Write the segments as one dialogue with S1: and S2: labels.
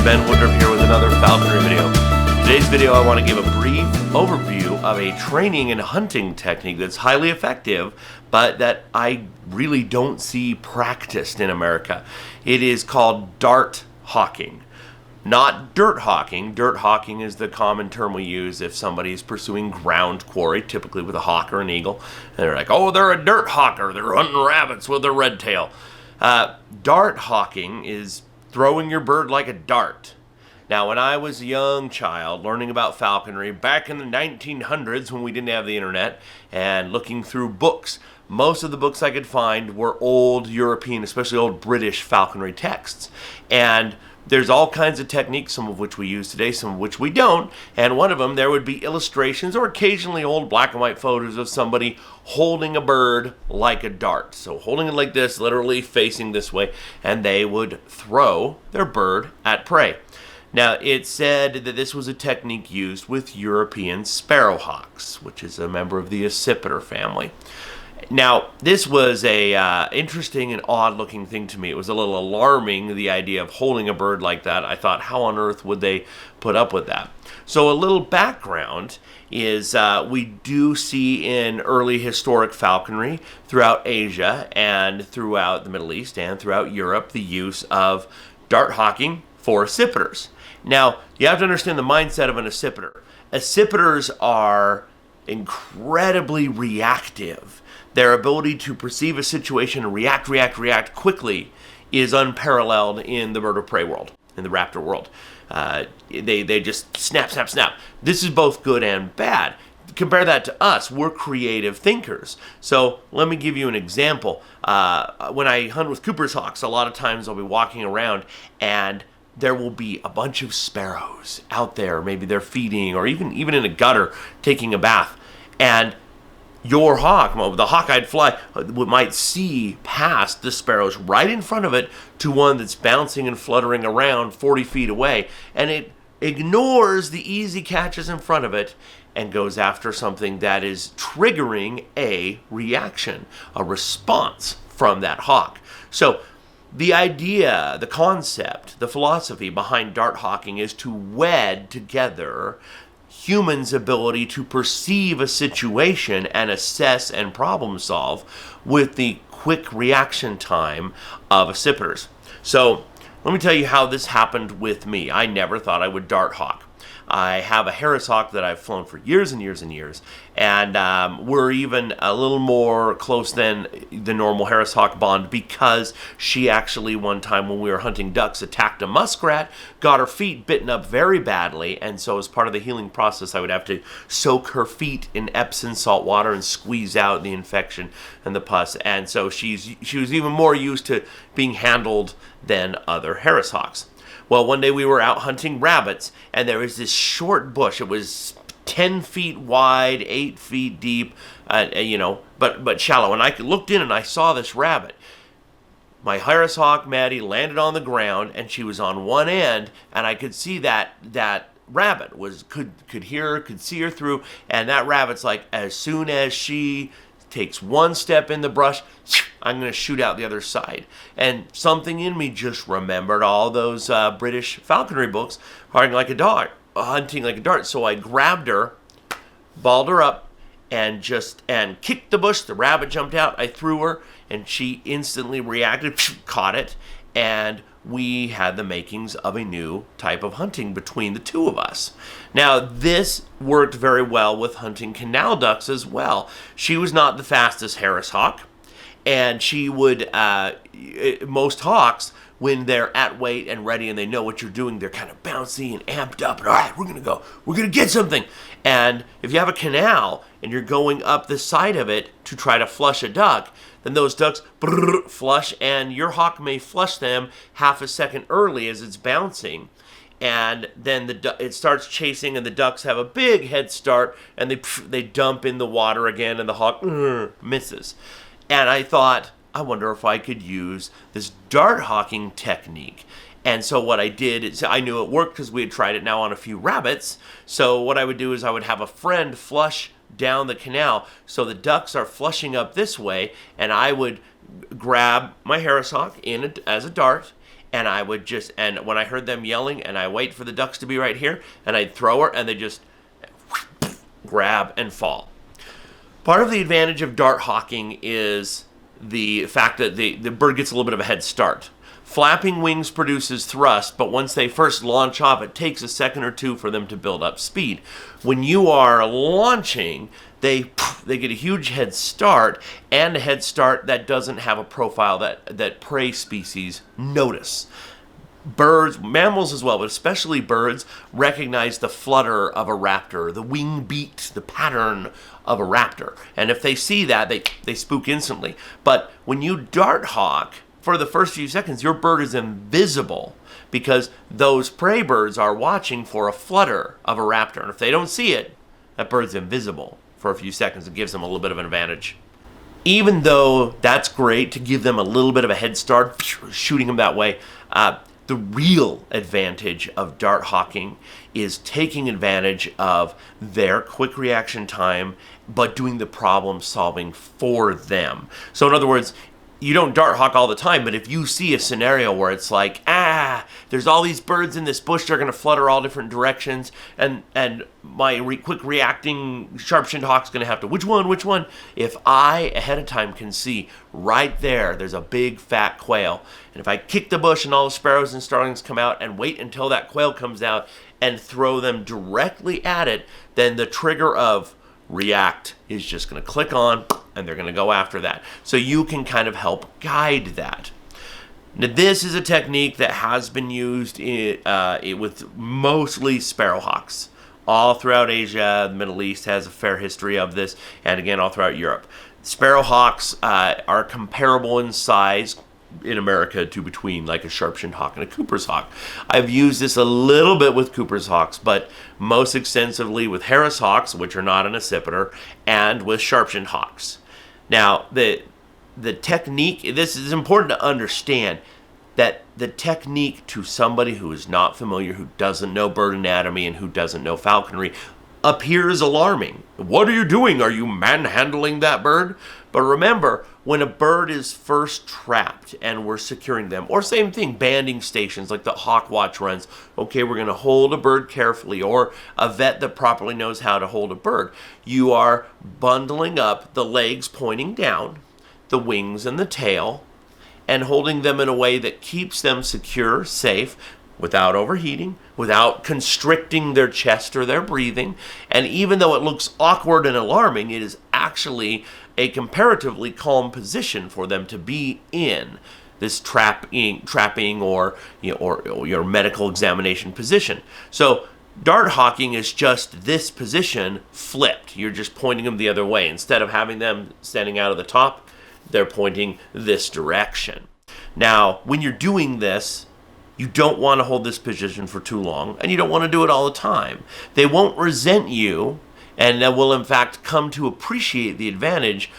S1: Woodruff here with another falconry video. Today's video I want to give a brief overview of a training and hunting technique that's highly effective, but that I really don't see practiced in America. It is called dart hawking. Not dirt hawking. Dirt hawking is the common term we use if somebody is pursuing ground quarry, typically with a hawk or an eagle. And they're like, oh, they're a dirt hawker. They're hunting rabbits with a red tail. Dart hawking is throwing your bird like a dart. Now, when I was a young child learning about falconry back in the 1900s when we didn't have the internet and looking through books, most of the books I could find were old European, especially old British falconry texts. And there's all kinds of techniques, some of which we use today, some of which we don't. And one of them, there would be illustrations or occasionally old black and white photos of somebody holding a bird like a dart. So holding it like this, literally facing this way, and they would throw their bird at prey. Now, it said that this was a technique used with European sparrowhawks, which is a member of the accipiter family. Now, this was a interesting and odd-looking thing to me. It was a little alarming, the idea of holding a bird like that. I thought, how on earth would they put up with that? So a little background is we do see in early historic falconry throughout Asia and throughout the Middle East and throughout Europe the use of dart hawking for accipiters. Now, you have to understand the mindset of an accipiter. Accipiters are incredibly reactive. Their ability to perceive a situation and react quickly is unparalleled in the bird of prey world, in the raptor world. They just snap. This is both good and bad. Compare that to us. We're creative thinkers. So let me give you an example. When I hunt with Cooper's hawks, a lot of times I'll be walking around and there will be a bunch of sparrows out there. Maybe they're feeding or even in a gutter taking a bath. And your hawk, the hawk-eyed fly, might see past the sparrows right in front of it to one that's bouncing and fluttering around 40 feet away. And it ignores the easy catches in front of it and goes after something that is triggering a reaction, a response from that hawk. So the idea, the concept, the philosophy behind dart hawking is to wed together humans' ability to perceive a situation and assess and problem solve with the quick reaction time of accipiters. So let me tell you how this happened with me. I never thought I would dart hawk. I have a Harris hawk that I've flown for years and years and years, and we're even a little more close than the normal Harris hawk bond because she actually one time when we were hunting ducks attacked a muskrat, got her feet bitten up very badly, and so as part of the healing process I would have to soak her feet in Epsom salt water and squeeze out the infection and the pus, and so she was even more used to being handled than other Harris hawks. Well, one day we were out hunting rabbits, and there was this short bush. It was 10 feet wide, 8 feet deep, but shallow. And I looked in and I saw this rabbit. My Harris hawk, Maddie, landed on the ground, and she was on one end, and I could see that rabbit could hear her, could see her through, and that rabbit's like, as soon as she takes one step in the brush, I'm going to shoot out the other side. And something in me just remembered all those British falconry books, hunting like a dart. So I grabbed her, balled her up, and kicked the bush. The rabbit jumped out. I threw her, and she instantly reacted, caught it, and we had the makings of a new type of hunting between the two of us. Now, this worked very well with hunting canal ducks as well. She was not the fastest Harris hawk, and she would, most hawks, when they're at weight and ready and they know what you're doing, they're kind of bouncy and amped up. And, all right, we're going to get something. And if you have a canal and you're going up the side of it to try to flush a duck, then those ducks flush, and your hawk may flush them half a second early as it's bouncing. And then it starts chasing, and the ducks have a big head start, and they dump in the water again, and the hawk misses. And I thought, I wonder if I could use this dart hawking technique. And so what I did is I knew it worked because we had tried it now on a few rabbits. So what I would do is I would have a friend flush down the canal. So the ducks are flushing up this way, and I would grab my Harris hawk as a dart, and and when I heard them yelling, and I wait for the ducks to be right here, and I'd throw her, and they just grab and fall. Part of the advantage of dart hawking is the fact that the bird gets a little bit of a head start. Flapping wings produces thrust, but once they first launch off, it takes a second or two for them to build up speed. When you are launching, they get a huge head start, and a head start that doesn't have a profile that prey species notice. Birds, mammals as well, but especially birds, recognize the flutter of a raptor, the wing beat, the pattern of a raptor. And if they see that, they spook instantly. But when you dart hawk, for the first few seconds, your bird is invisible because those prey birds are watching for a flutter of a raptor. And if they don't see it, that bird's invisible for a few seconds. It gives them a little bit of an advantage. Even though that's great to give them a little bit of a head start, shooting them that way, the real advantage of dart hawking is taking advantage of their quick reaction time, but doing the problem solving for them. So in other words, you don't dart hawk all the time, but if you see a scenario where it's like, there's all these birds in this bush, they're going to flutter all different directions, and my quick reacting sharp-shinned hawk's going to have to, which one? If I, ahead of time, can see right there's a big fat quail, and if I kick the bush and all the sparrows and starlings come out and wait until that quail comes out and throw them directly at it, then the trigger of react is just going to click on, and they're going to go after that. So you can kind of help guide that. Now, this is a technique that has been used with mostly sparrowhawks. All throughout Asia, the Middle East has a fair history of this, and again, all throughout Europe. Sparrowhawks are comparable in size in America to between like a sharp-shinned hawk and a Cooper's hawk. I've used this a little bit with Cooper's hawks, but most extensively with Harris hawks, which are not an accipiter, and with sharp-shinned hawks. Now, the technique, this is important to understand, that the technique to somebody who is not familiar, who doesn't know bird anatomy and who doesn't know falconry, appears alarming. What are you doing? Are you manhandling that bird? But remember, when a bird is first trapped and we're securing them, or same thing, banding stations like the hawk watch runs, okay, we're going to hold a bird carefully, or a vet that properly knows how to hold a bird. You are bundling up the legs pointing down, the wings and the tail, and holding them in a way that keeps them secure, safe, without overheating, without constricting their chest or their breathing. And even though it looks awkward and alarming, it is actually a comparatively calm position for them to be in, this trapping or your medical examination position. So dart hawking is just this position flipped. You're just pointing them the other way. Instead of having them standing out of the top, they're pointing this direction. Now, when you're doing this, you don't want to hold this position for too long, and you don't want to do it all the time. They won't resent you, and they will in fact come to appreciate the advantage,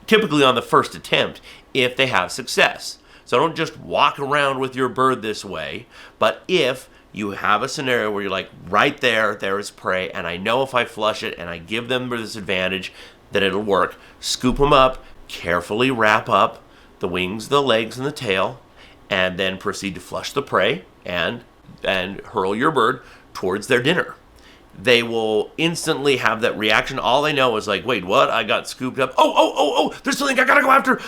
S1: typically on the first attempt, if they have success. So don't just walk around with your bird this way, but if you have a scenario where you're like, right there is prey, and I know if I flush it and I give them this advantage that it'll work, scoop them up, carefully wrap up the wings, the legs, and the tail, and then proceed to flush the prey and hurl your bird towards their dinner. They will instantly have that reaction. All they know is like, wait, what? I got scooped up. Oh, there's something I gotta go after.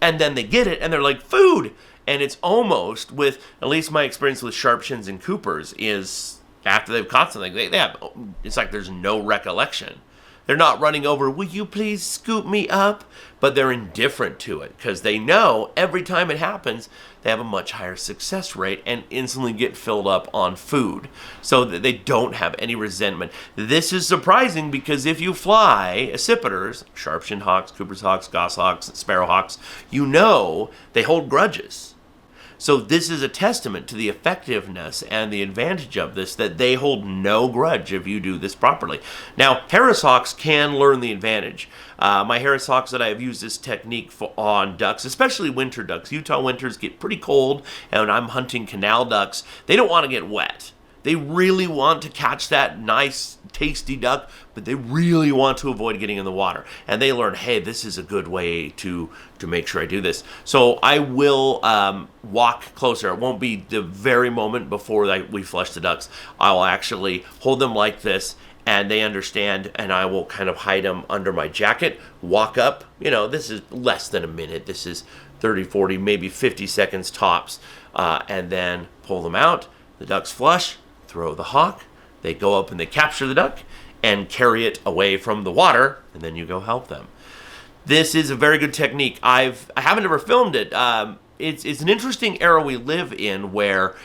S1: And then they get it, and they're like, food. And it's almost, with at least my experience with sharp-shins and Coopers, is after they've caught something, they have, it's like there's no recollection. They're not running over, will you please scoop me up? But they're indifferent to it because they know every time it happens, they have a much higher success rate and instantly get filled up on food so that they don't have any resentment. This is surprising because if you fly accipiters, sharp-shinned hawks, Cooper's hawks, goshawks, sparrowhawks, you know they hold grudges. So this is a testament to the effectiveness and the advantage of this, that they hold no grudge if you do this properly. Now, Harris hawks can learn the advantage. My Harris hawks that I have used this technique on ducks, especially winter ducks. Utah winters get pretty cold, and when I'm hunting canal ducks, they don't want to get wet. They really want to catch that nice tasty duck, but they really want to avoid getting in the water. And they learn, hey, this is a good way to make sure I do this. So I will walk closer. It won't be the very moment before we flush the ducks. I'll actually hold them like this, and they understand, and I will kind of hide them under my jacket, walk up. This is less than a minute. This is 30, 40, maybe 50 seconds tops, and then pull them out. The ducks flush, throw the hawk. They go up and they capture the duck and carry it away from the water, and then you go help them. This is a very good technique. I haven't ever filmed it. It's an interesting era we live in where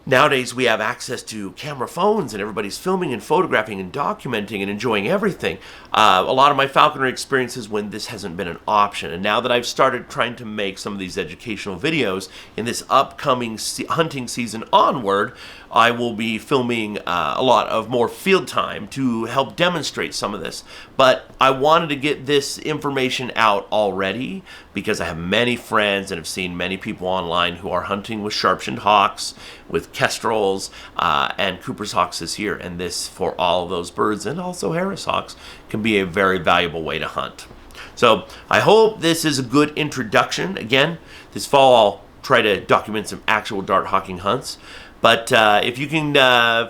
S1: nowadays we have access to camera phones and everybody's filming and photographing and documenting and enjoying everything. A lot of my falconry experiences when this hasn't been an option. And now that I've started trying to make some of these educational videos in this upcoming hunting season onward, I will be filming a lot of more field time to help demonstrate some of this. But I wanted to get this information out already because I have many friends and have seen many people online who are hunting with sharp-shinned hawks, with kestrels, and Cooper's hawks this year. And this, for all of those birds and also Harris hawks, can be a very valuable way to hunt. So I hope this is a good introduction. Again, this fall I'll try to document some actual dart hawking hunts. But if you can,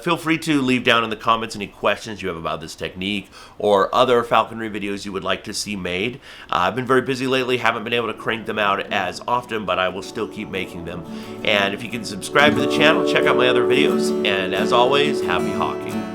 S1: feel free to leave down in the comments any questions you have about this technique or other falconry videos you would like to see made. I've been very busy lately, haven't been able to crank them out as often, but I will still keep making them. And if you can subscribe to the channel, check out my other videos, and as always, happy hawking.